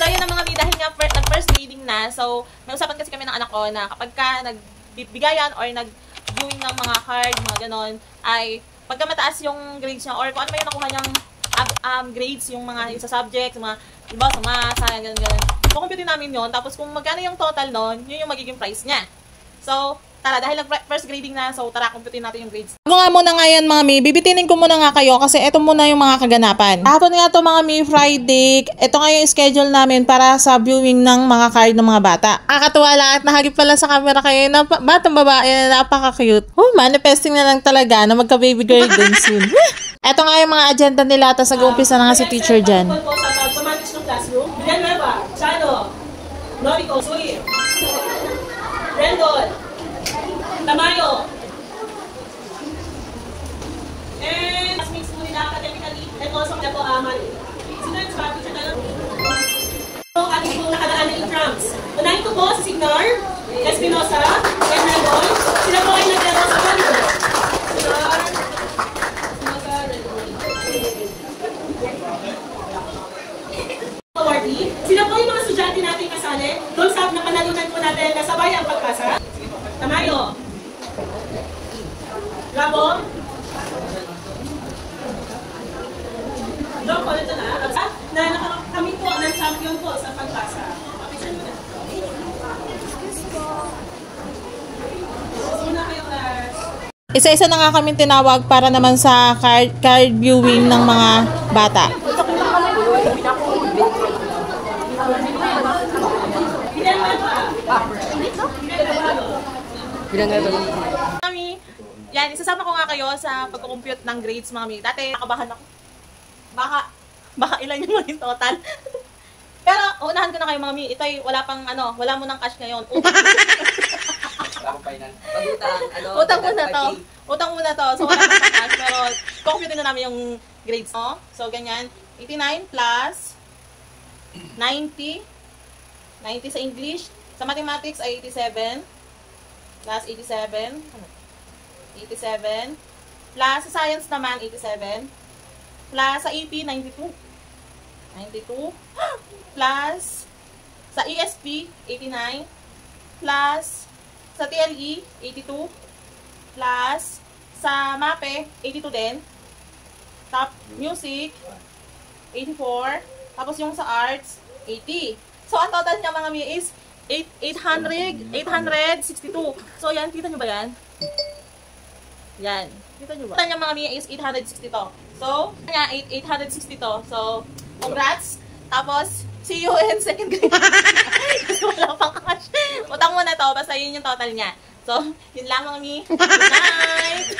So, yun ang mga mi, dahil nga nag-first grading na. So, may usapan kasi kami ng anak ko na kapag ka nagbibigayan or nag-viewing ng mga card, mga ganon, ay pagka mataas yung grades niya or kung ano may nakuha niyang grades, yung mga sa subject, mga, diba, sa math, ganyan, ganyan. Kukumputin namin yun. Tapos kung magkano yung total nun, yun yung magiging price niya. So, tara, dahil first grading na, so tara, kumputin natin yung grades. Bago nga muna nga yan mga mi, bibitinin ko muna nga kayo kasi eto muna yung mga kaganapan. Hapon nga to mga mi, Friday. Ito nga yung schedule namin para sa viewing ng mga card ng mga bata. Kakatuwa lang at nahagip pala sa camera kayo na batang babae na napaka-cute. Oh, manifesting na lang talaga na magka-baby girl din soon. Eto nga yung mga agenda nila, tapos nag-uumpisa na nga si teacher dyan. Tamayo. And classmates mo nila academically and also na po Mali. Sino yung sabi siya na? So, ating pong nakadaan na exams. Unahin ko po si Signar, Espinosa, and Rendon. Sila po ay naglaro sa kanto. Signar, Espinosa, Rendon. Awardee. Sila po yung mga estudyante natin kasali. Doon sa napanalunan po natin na sabay ang pagpasa. Tamayo. Rabo. Doon po ito na kami po ng champion po sa pagpasa. Papisan mo na. Una kayo class. Isa-isa na nga kami tinawag para naman sa card viewing ng mga bata. Mami, yan, isasama ko nga kayo sa pagkukompute ng grades, mga mi. Dati, nakabahan ako. Baka ilan yung maging total. Pero, unahan ko na kayo, mga mi. Ito ay wala pang, wala mo ng cash ngayon. Utang muna to. Utang muna to. So, wala pang cash. Pero, kukompute na namin yung grades, no? So, ganyan. 89 plus 90. 90 sa English. Sa mathematics ay 87. Plus 87. 87. Plus sa science naman, 87. Plus sa AP, 92. 92. Plus sa ESP, 89. Plus sa TLE, 82. Plus sa MAPE, 82 din. Top music, 84. Tapos yung sa arts, 80. So, ang total niya mga mi is 862. So, yan. Kita nyo ba yan? Yan. Kita nyo ba? Total niya mga mi is 862. So, kanya 862. So, congrats. Tapos, see you in second grade. Kasi wala pang cash. Utang mo na to. Basta yun yung total niya. So, yun lang mga mi. Good night!